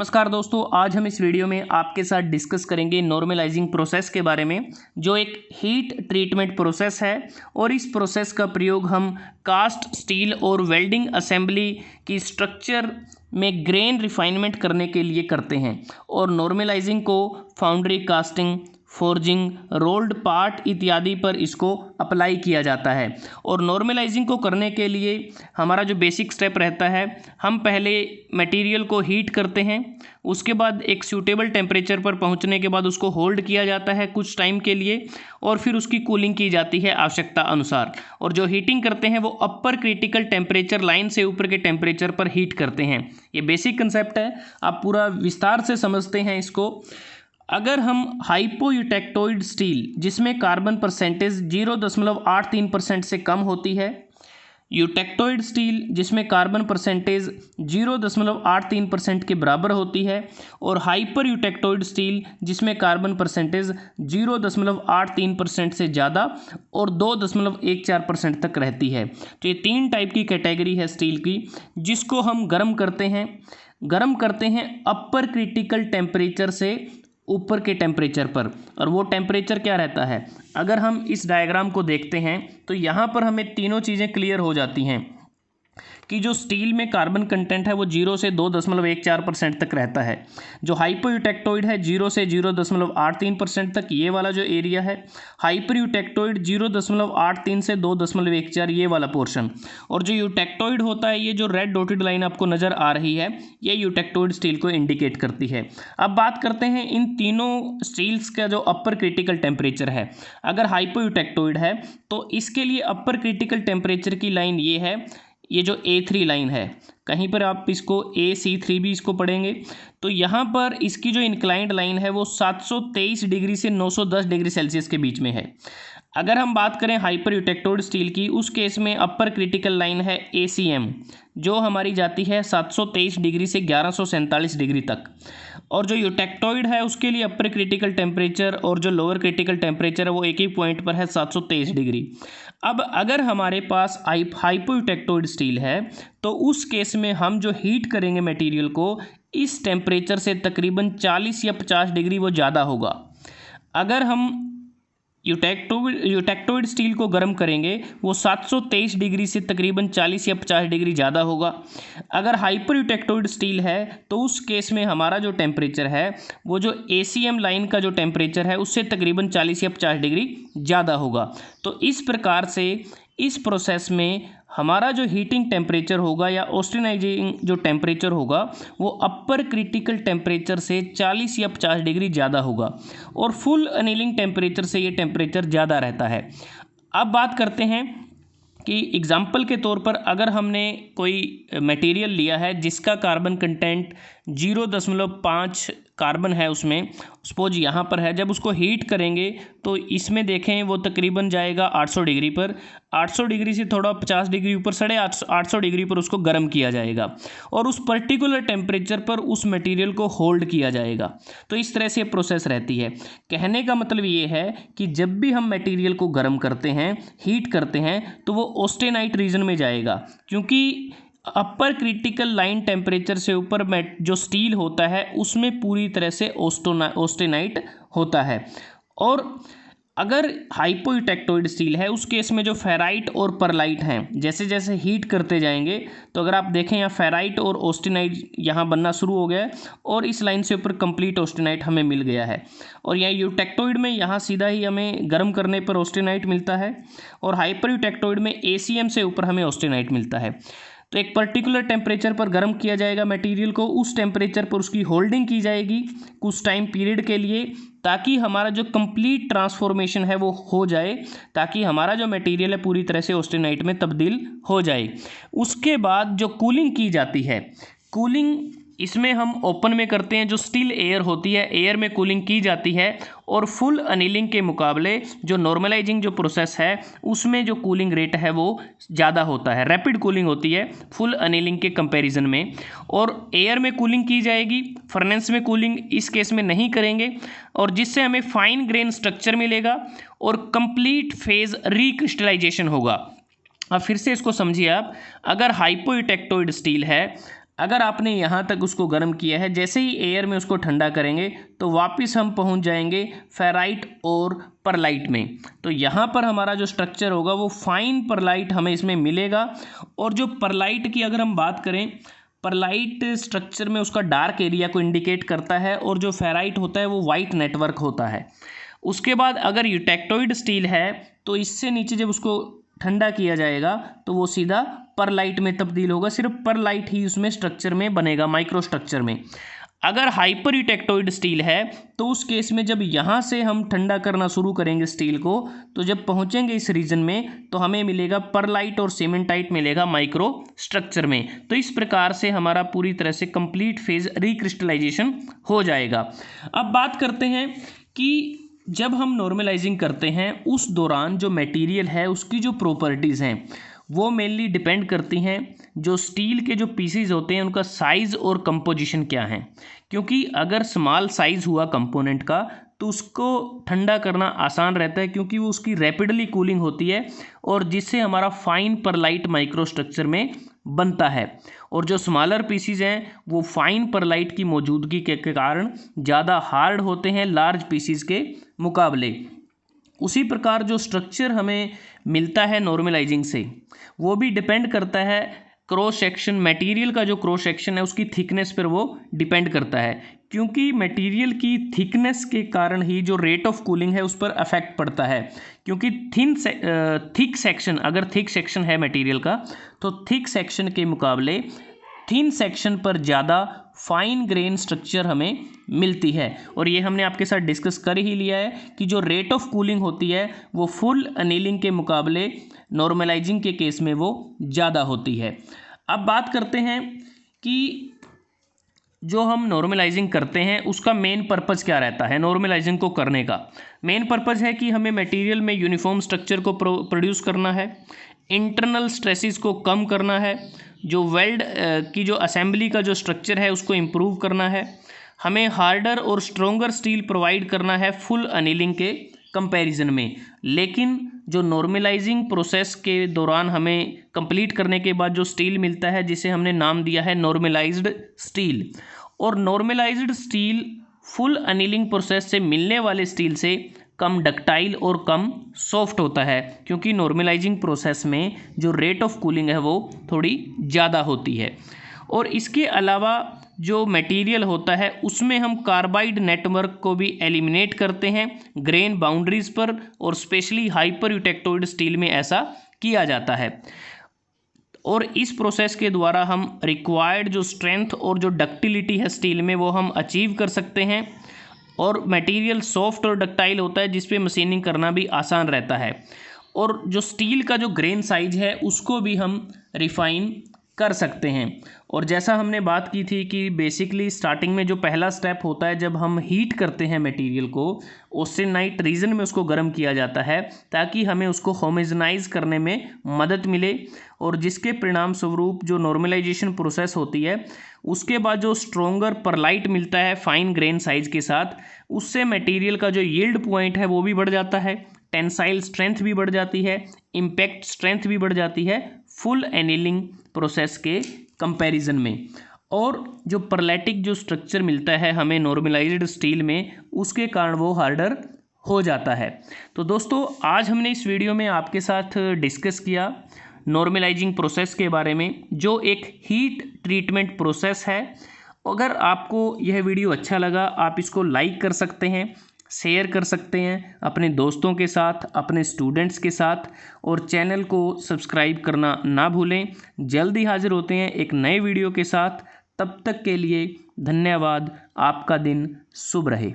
नमस्कार दोस्तों, आज हम इस वीडियो में आपके साथ डिस्कस करेंगे नॉर्मलाइजिंग प्रोसेस के बारे में, जो एक हीट ट्रीटमेंट प्रोसेस है। और इस प्रोसेस का प्रयोग हम कास्ट स्टील और वेल्डिंग असेंबली की स्ट्रक्चर में ग्रेन रिफाइनमेंट करने के लिए करते हैं। और नॉर्मलाइजिंग को foundry casting, forging, rolled part इत्यादि पर इसको अप्लाई किया जाता है। और नॉर्मलाइजिंग को करने के लिए हमारा जो बेसिक स्टेप रहता है, हम पहले मटेरियल को हीट करते हैं, उसके बाद एक सूटेबल टेम्परेचर पर पहुंचने के बाद उसको होल्ड किया जाता है कुछ टाइम के लिए, और फिर उसकी कूलिंग की जाती है आवश्यकता अनुसार। और जो हीटिंग करते हैं वो अपर क्रिटिकल टेम्परेचर लाइन से ऊपर के टेम्परेचर पर हीट करते हैं। ये बेसिक कंसेप्ट है, आप पूरा विस्तार से समझते हैं इसको। अगर हम हाइपोयूटेक्टोइड स्टील, जिसमें कार्बन परसेंटेज 0.83% से कम होती है, यूटेक्टोइड स्टील जिसमें कार्बन परसेंटेज 0.83% के बराबर होती है, और हाइपर यूटेक्टोइड स्टील जिसमें कार्बन परसेंटेज 0.83% से ज़्यादा और 2.14% तक रहती है। तो ये तीन टाइप की कैटेगरी है स्टील की, जिसको हम गर्म करते हैं अपर क्रिटिकल टेम्परेचर से ऊपर के टेम्परेचर पर। और वो टेम्परेचर क्या रहता है, अगर हम इस डायग्राम को देखते हैं तो यहाँ पर हमें तीनों चीज़ें क्लियर हो जाती हैं कि जो स्टील में कार्बन कंटेंट है वो 0 से 2.14% तक रहता है। जो हाइपोयूटेक्टोइड है 0 से 0.83% तक, ये वाला जो एरिया है। हाइपर यूटेक्टोइड 0.83 से 2.14, ये वाला पोर्शन। और जो यूटेक्टोइड होता है, ये जो रेड डॉटेड लाइन आपको नज़र आ रही है, ये यूटेक्टोइड स्टील को इंडिकेट करती है। अब बात करते हैं इन तीनों स्टील्स का जो अपर क्रिटिकल टेम्परेचर है। अगर हाइपोयूटेक्टोइड है तो इसके लिए अपर क्रिटिकल टेम्परेचर की लाइन ये है, ये जो A3 लाइन है, कहीं पर आप इसको AC3 भी इसको पढ़ेंगे। तो यहाँ पर इसकी जो इंक्लाइंड लाइन है वो 723 डिग्री से 910 डिग्री सेल्सियस के बीच में है। अगर हम बात करें हाइपर यूटेक्टोइड स्टील की, उस केस में अपर क्रिटिकल लाइन है ACM, जो हमारी जाती है 723 डिग्री से 1147 डिग्री तक। और जो यूटेक्टोइड है उसके लिए अपर क्रिटिकल टेम्परेचर और जो लोअर क्रिटिकल टेम्परेचर है वो एक ही पॉइंट पर है, 723 डिग्री। अब अगर हमारे पास हाइपोयूटेक्टोइड स्टील है तो उस केस में हम जो हीट करेंगे मटेरियल को, इस टेम्परेचर से तकरीबन 40 या 50 डिग्री वो ज़्यादा होगा। अगर हम यूटेक्टोइड स्टील को गर्म करेंगे वो 723 डिग्री से तकरीबन 40 या 50 डिग्री ज़्यादा होगा। अगर हाइपर यूटेक्टोइड स्टील है तो उस केस में हमारा जो टेम्परेचर है वो जो ACM लाइन का जो टेम्परेचर है उससे तकरीबन 40 या 50 डिग्री ज़्यादा होगा। तो इस प्रकार से इस प्रोसेस में हमारा जो हीटिंग टेम्परेचर होगा या ऑस्टेनाइजिंग जो टेम्परेचर होगा वो अपर क्रिटिकल टेम्परेचर से 40 या 50 डिग्री ज़्यादा होगा, और फुल अनिलिंग टेम्परेचर से ये टेम्परेचर ज़्यादा रहता है। अब बात करते हैं कि एग्जाम्पल के तौर पर अगर हमने कोई मटेरियल लिया है जिसका कार्बन कंटेंट 0.5 कार्बन है, उसमें सपोज यहाँ पर है, जब उसको हीट करेंगे तो इसमें देखें वो तकरीबन जाएगा 800 डिग्री पर। 800 डिग्री से थोड़ा 50 डिग्री ऊपर 850 डिग्री पर उसको गर्म किया जाएगा, और उस पर्टिकुलर टेम्परेचर पर उस मटेरियल को होल्ड किया जाएगा। तो इस तरह से प्रोसेस रहती है। कहने का मतलब ये है कि जब भी हम मटेरियल को गर्म करते हैं, हीट करते हैं, तो वो ऑस्टेनाइट रीजन में जाएगा, क्योंकि अपर क्रिटिकल लाइन टेम्परेचर से ऊपर जो स्टील होता है उसमें पूरी तरह से ऑस्टेनाइट होता है। और अगर हाइपोयूटेक्टोइड स्टील है उस केस में जो फेराइट और परलाइट हैं, जैसे जैसे हीट करते जाएंगे तो अगर आप देखें यहाँ फेराइट और ऑस्टेनाइट यहाँ बनना शुरू हो गया है, और इस लाइन से ऊपर कंप्लीट ऑस्टेनाइट हमें मिल गया है। और यहाँ यूटेक्टोइड में यहाँ सीधा ही हमें गर्म करने पर ऑस्टेनाइट मिलता है, और हाइपर यूटेक्टोइड में ACM से ऊपर हमें ऑस्टेनाइट मिलता है। तो एक पर्टिकुलर टेम्परेचर पर गर्म किया जाएगा मटेरियल को, उस टेम्परेचर पर उसकी होल्डिंग की जाएगी कुछ टाइम पीरियड के लिए, ताकि हमारा जो कंप्लीट ट्रांसफॉर्मेशन है वो हो जाए, ताकि हमारा जो मटेरियल है पूरी तरह से ऑस्टेनाइट में तब्दील हो जाए। उसके बाद जो कूलिंग की जाती है, कूलिंग इसमें हम ओपन में करते हैं, जो स्टिल एयर होती है, एयर में कूलिंग की जाती है। और फुल अनिलिंग के मुकाबले जो नॉर्मलाइजिंग जो प्रोसेस है उसमें जो कूलिंग रेट है वो ज़्यादा होता है, रैपिड कूलिंग होती है फुल अनिलिंग के कंपैरिजन में। और एयर में कूलिंग की जाएगी, फर्नेस में कूलिंग इस केस में नहीं करेंगे, और जिससे हमें फाइन ग्रेन स्ट्रक्चर मिलेगा और कंप्लीट फेज रिक्रिस्टलाइजेशन होगा। अब फिर से इसको समझिए आप, अगर हाइपोयूटेक्टोइड स्टील है, अगर आपने यहाँ तक उसको गर्म किया है, जैसे ही एयर में उसको ठंडा करेंगे तो वापस हम पहुँच जाएंगे फेराइट और परलाइट में। तो यहाँ पर हमारा जो स्ट्रक्चर होगा वो फाइन परलाइट हमें इसमें मिलेगा। और जो परलाइट की अगर हम बात करें, परलाइट स्ट्रक्चर में उसका डार्क एरिया को इंडिकेट करता है और जो फेराइट होता है वो वाइट नेटवर्क होता है। उसके बाद अगर यूटेक्टोइड स्टील है तो इससे नीचे जब उसको ठंडा किया जाएगा तो वो सीधा परलाइट में तब्दील होगा, सिर्फ परलाइट ही उसमें स्ट्रक्चर में बनेगा, माइक्रो स्ट्रक्चर में। अगर हाइपर यूटेक्टोइड स्टील है तो उस केस में जब यहाँ से हम ठंडा करना शुरू करेंगे स्टील को, तो जब पहुँचेंगे इस रीजन में तो हमें मिलेगा परलाइट और सीमेंटाइट मिलेगा माइक्रो स्ट्रक्चर में। तो इस प्रकार से हमारा पूरी तरह से कंप्लीट फेज रिक्रिस्टलाइजेशन हो जाएगा। अब बात करते हैं कि जब हम नॉर्मलाइजिंग करते हैं उस दौरान जो मटेरियल है उसकी जो प्रॉपर्टीज़ हैं वो मेनली डिपेंड करती हैं जो स्टील के जो पीसीज होते हैं उनका साइज़ और कंपोजिशन क्या है। क्योंकि अगर स्मॉल साइज़ हुआ कंपोनेंट का तो उसको ठंडा करना आसान रहता है, क्योंकि वो उसकी रैपिडली कूलिंग होती है और जिससे हमारा फाइन परलाइट माइक्रो स्ट्रक्चर में बनता है। और जो स्मॉलर पीसीज हैं वो फाइन परलाइट की मौजूदगी के कारण ज़्यादा हार्ड होते हैं लार्ज पीसीज के मुकाबले। उसी प्रकार जो स्ट्रक्चर हमें मिलता है नॉर्मलाइजिंग से वो भी डिपेंड करता है क्रॉस सेक्शन, मटेरियल का जो क्रॉस सेक्शन है उसकी थिकनेस पर वो डिपेंड करता है। क्योंकि मटेरियल की थिकनेस के कारण ही जो रेट ऑफ कूलिंग है उस पर अफेक्ट पड़ता है। क्योंकि थिक सेक्शन, अगर थिक सेक्शन है मटेरियल का तो थिक सेक्शन के मुकाबले थिन सेक्शन पर ज़्यादा फाइन ग्रेन स्ट्रक्चर हमें मिलती है। और ये हमने आपके साथ डिस्कस कर ही लिया है कि जो रेट ऑफ कूलिंग होती है वो फुल अनीलिंग के मुकाबले नॉर्मलाइजिंग के केस में वो ज़्यादा होती है। अब बात करते हैं कि जो हम नॉर्मलाइजिंग करते हैं उसका मेन पर्पज़ क्या रहता है। नॉर्मलाइजिंग को करने का मेन पर्पज़ है कि हमें मटेरियल में यूनिफॉर्म स्ट्रक्चर को प्रोड्यूस करना है, इंटरनल स्ट्रेसेस को कम करना है, जो वेल्ड की जो असेंबली का जो स्ट्रक्चर है उसको इम्प्रूव करना है, हमें हार्डर और स्ट्रोंगर स्टील प्रोवाइड करना है फुल अनीलिंग के कंपैरिजन में। लेकिन जो नॉर्मलाइजिंग प्रोसेस के दौरान हमें कंप्लीट करने के बाद जो स्टील मिलता है जिसे हमने नाम दिया है नॉर्मलाइज्ड स्टील, और normalised steel full annealing process से मिलने वाले स्टील से कम डक्टाइल और कम सॉफ्ट होता है। क्योंकि नॉर्मलाइजिंग प्रोसेस में जो रेट ऑफ कूलिंग है वो थोड़ी ज़्यादा होती है। और इसके अलावा जो मटेरियल होता है उसमें हम कार्बाइड नेटवर्क को भी एलिमिनेट करते हैं ग्रेन बाउंड्रीज पर, और स्पेशली हाइपर यूटेक्टोइड स्टील में ऐसा किया जाता है। और इस प्रोसेस के द्वारा हम रिक्वायर्ड जो स्ट्रेंथ और जो डक्टिलिटी है स्टील में वो हम अचीव कर सकते हैं। और मटेरियल सॉफ्ट और डक्टाइल होता है जिस पे मशीनिंग करना भी आसान रहता है। और जो स्टील का जो ग्रेन साइज है उसको भी हम रिफाइन कर सकते हैं। और जैसा हमने बात की थी कि बेसिकली स्टार्टिंग में जो पहला स्टेप होता है जब हम हीट करते हैं मटेरियल को, ऑस्टेनाइट रीजन में उसको गर्म किया जाता है ताकि हमें उसको होमोजेनाइज करने में मदद मिले, और जिसके परिणाम स्वरूप जो नॉर्मलाइजेशन प्रोसेस होती है उसके बाद जो स्ट्रोंगर परलाइट मिलता है फाइन ग्रेन साइज के साथ, उससे मटेरियल का जो यील्ड पॉइंट है वो भी बढ़ जाता है, टेंसाइल स्ट्रेंथ भी बढ़ जाती है, इम्पैक्ट स्ट्रेंथ भी बढ़ जाती है फुल एनीलिंग प्रोसेस के कंपैरिजन में। और जो परलैटिक जो स्ट्रक्चर मिलता है हमें नॉर्मलाइज्ड स्टील में, उसके कारण वो हार्डर हो जाता है। तो दोस्तों आज हमने इस वीडियो में आपके साथ डिस्कस किया नॉर्मलाइजिंग प्रोसेस के बारे में, जो एक हीट ट्रीटमेंट प्रोसेस है। अगर आपको यह वीडियो अच्छा लगा आप इसको लाइक कर सकते हैं, शेयर कर सकते हैं अपने दोस्तों के साथ, अपने स्टूडेंट्स के साथ, और चैनल को सब्सक्राइब करना ना भूलें। जल्दी हाजिर होते हैं एक नए वीडियो के साथ, तब तक के लिए धन्यवाद। आपका दिन शुभ रहे।